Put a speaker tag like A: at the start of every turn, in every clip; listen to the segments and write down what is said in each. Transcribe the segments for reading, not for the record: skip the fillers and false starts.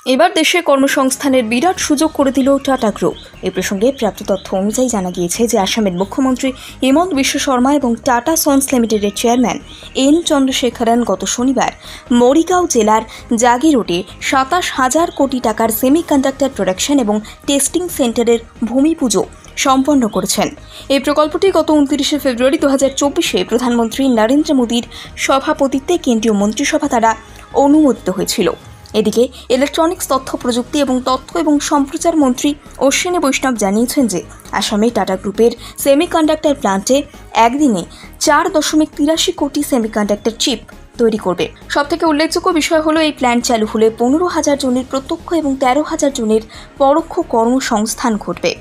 A: এবার দেশে কর্মসংস্থানের বিরাট সুযোগ করে দিল টাটা গ্রুপ। এই প্রসঙ্গে প্রাপ্ত তথ্য অনুযায়ী জানা গিয়েছে যে আসামের মুখ্যমন্ত্রী হেমন্ত বিশ্ব শর্মা এবং টাটা সন্স লিমিটেডের চেয়ারম্যান এন চন্দ্রশেখরন গত শনিবার মরিগাঁও জেলার জাগিরোডে ২৭,০০০ কোটি টাকার সেমিকন্ডাক্টর প্রোডাকশন এবং টেস্টিং সেন্টারের ভূমিপুজো সম্পন্ন করেছেন। এই প্রকল্পটি গত ২৯শে ফেব্রুয়ারি ২০২৪-এ প্রধানমন্ত্রী নরেন্দ্র মোদীর সভাপতিত্বে কেন্দ্রীয় মন্ত্রিসভা দ্বারা অনুমোদিত হয়েছিল। এদিকে ইলেকট্রনিক্স তথ্য প্রযুক্তি এবং তথ্য এবং সম্প্রচার মন্ত্রী অশ্বিনী বৈষ্ণব জানিয়েছেন যে আসামে টাটা গ্রুপের সেমিকন্ডাক্টর প্ল্যান্টে একদিনে ৪.৮৩ কোটি সেমিকন্ডাক্টর চিপ তৈরি করবে। সবথেকে উল্লেখযোগ্য বিষয় হলো এই প্ল্যান্ট চালু হলে ১৫,০০০ জনের প্রত্যক্ষ এবং ১৩,০০০ জনের পরোক্ষ কর্মসংস্থান ঘটবে।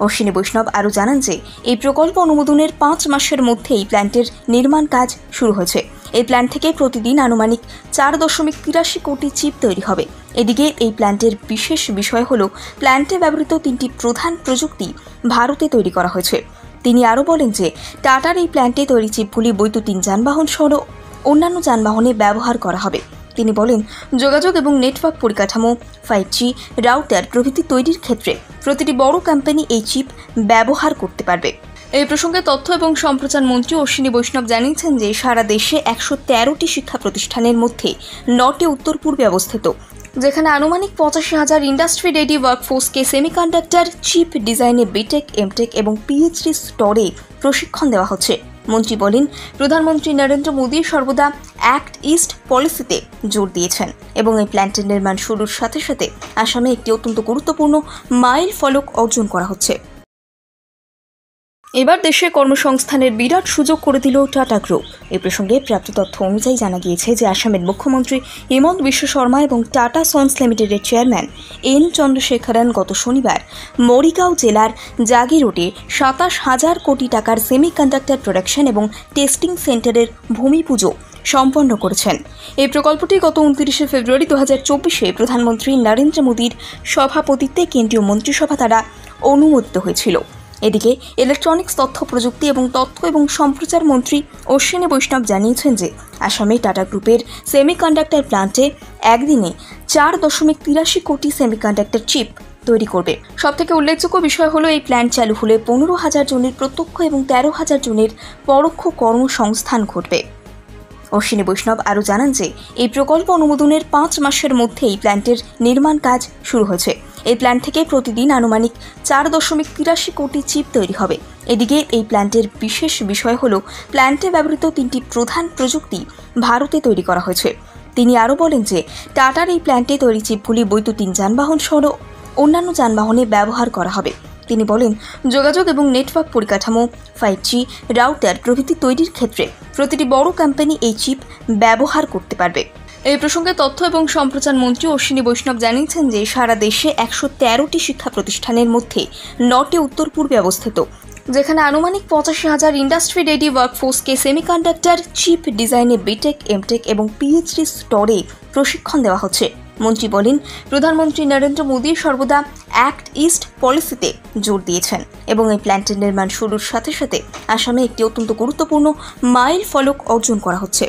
A: অশ্বিনী বৈষ্ণব আরও জানান যে এই প্রকল্প অনুমোদনের ৫ মাসের মধ্যে এই প্ল্যান্টের নির্মাণ কাজ শুরু হয়েছে। এই প্ল্যান্ট থেকে প্রতিদিন আনুমানিক ৪.৮৩ কোটি চিপ তৈরি হবে। এদিকে এই প্ল্যান্টের বিশেষ বিষয় হল প্ল্যান্টে ব্যবহৃত ৩টি প্রধান প্রযুক্তি ভারতে তৈরি করা হয়েছে। তিনি আরও বলেন যে টাটার এই প্ল্যান্টে তৈরি চিপগুলি বৈদ্যুতিন যানবাহন সহ অন্যান্য যানবাহনে ব্যবহার করা হবে। তিনি বলেন, যোগাযোগ এবং নেটওয়ার্ক পরিকাঠামো, 5G, রাউটার প্রভৃতি তৈরির ক্ষেত্রে প্রতিটি বড় কোম্পানি এই চিপ ব্যবহার করতে পারবে। এই প্রসঙ্গে তথ্য এবং সম্প্রচার মন্ত্রী অশ্বিনী বৈষ্ণব জানিয়েছেন যে সারা দেশে ১১৩টি শিক্ষা প্রতিষ্ঠানের মধ্যে ৯টি উত্তর পূর্বে অবস্থিত, যেখানে আনুমানিক ৮৫,০০০ ইন্ডাস্ট্রি রেডি ওয়ার্কফোর্সকে সেমিকন্ডাক্টর চিপ ডিজাইনে বিটেক, এমটেক এবং পিএইচডি স্তরে প্রশিক্ষণ দেওয়া হচ্ছে। মন্ত্রী বলেন, প্রধানমন্ত্রী নরেন্দ্র মোদী সর্বদা অ্যাক্ট ইস্ট পলিসিতে জোর দিয়েছেন এবং এই প্ল্যান্টের নির্মাণ শুরুর সাথে সাথে আসামে একটি অত্যন্ত গুরুত্বপূর্ণ মাইল ফলক অর্জন করা হচ্ছে। এবার দেশে কর্মসংস্থানের বিরাট সুযোগ করে দিল টাটা গ্রুপ। এই প্রসঙ্গে প্রাপ্ত তথ্য অনুযায়ী জানা গিয়েছে যে আসামের মুখ্যমন্ত্রী হেমন্ত বিশ্ব শর্মা এবং টাটা সন্স লিমিটেডের চেয়ারম্যান এন চন্দ্রশেখরন গত শনিবার মরিগাঁও জেলার জাগিরোডে ২৭,০০০ কোটি টাকার সেমিকন্ডাক্টর প্রোডাকশন এবং টেস্টিং সেন্টারের ভূমিপুজো সম্পন্ন করেছেন। এই প্রকল্পটি গত ২৯শে ফেব্রুয়ারি ২০২৪-এ প্রধানমন্ত্রী নরেন্দ্র মোদীর সভাপতিত্বে কেন্দ্রীয় মন্ত্রিসভা দ্বারা অনুমোদিত হয়েছিল। এদিকে ইলেকট্রনিক্স তথ্য প্রযুক্তি এবং তথ্য এবং সম্প্রচার মন্ত্রী অশ্বিনী বৈষ্ণব জানিয়েছেন যে আসামে টাটা গ্রুপের সেমিকন্ডাক্টর প্ল্যান্টে একদিনে ৪.৮৩ কোটি সেমিকন্ডাক্টর চিপ তৈরি করবে। সবথেকে উল্লেখযোগ্য বিষয় হলো এই প্ল্যান্ট চালু হলে ১৫,০০০ জনের প্রত্যক্ষ এবং ১৩,০০০ জনের পরোক্ষ কর্মসংস্থান ঘটবে। অশ্বিনী বৈষ্ণব আরও জানান যে এই প্রকল্প অনুমোদনের ৫ মাসের মধ্যে এই প্ল্যান্টের নির্মাণ কাজ শুরু হয়েছে। এই প্ল্যান্ট থেকে প্রতিদিন আনুমানিক ৪.৮৩ কোটি চিপ তৈরি হবে। এদিকে এই প্ল্যান্টের বিশেষ বিষয় হল প্ল্যান্টে ব্যবহৃত ৩টি প্রধান প্রযুক্তি ভারতে তৈরি করা হয়েছে। তিনি আরও বলেন যে টাটার এই প্ল্যান্টে তৈরি চিপগুলি বৈদ্যুতিন যানবাহন সহ অন্যান্য যানবাহনে ব্যবহার করা হবে। তিনি বলেন, যোগাযোগ এবং নেটওয়ার্ক পরিকাঠামো, 5G, রাউটার প্রভৃতি তৈরির ক্ষেত্রে প্রতিটি বড় কোম্পানি এই চিপ ব্যবহার করতে পারবে। এই প্রসঙ্গে তথ্য এবং সম্প্রচার মন্ত্রী অশ্বিনী বৈষ্ণব জানিয়েছেন যে সারা দেশে ১১৩টি শিক্ষা প্রতিষ্ঠানের মধ্যে ৯টি উত্তর পূর্বে অবস্থিত, যেখানে আনুমানিক ৮৫,০০০ ইন্ডাস্ট্রি রেডি ওয়ার্কফোর্সকে সেমিকন্ডাক্টর চিপ ডিজাইনে বিটেক, এমটেক এবং পিএইচডি স্তরে প্রশিক্ষণ দেওয়া হচ্ছে। মন্ত্রী বলেন, প্রধানমন্ত্রী নরেন্দ্র মোদী সর্বদা অ্যাক্ট ইস্ট পলিসিতে জোর দিয়েছেন এবং এই প্ল্যান্টের নির্মাণ শুরুর সাথে সাথে আসামে একটি অত্যন্ত গুরুত্বপূর্ণ মাইল ফলক অর্জন করা হচ্ছে।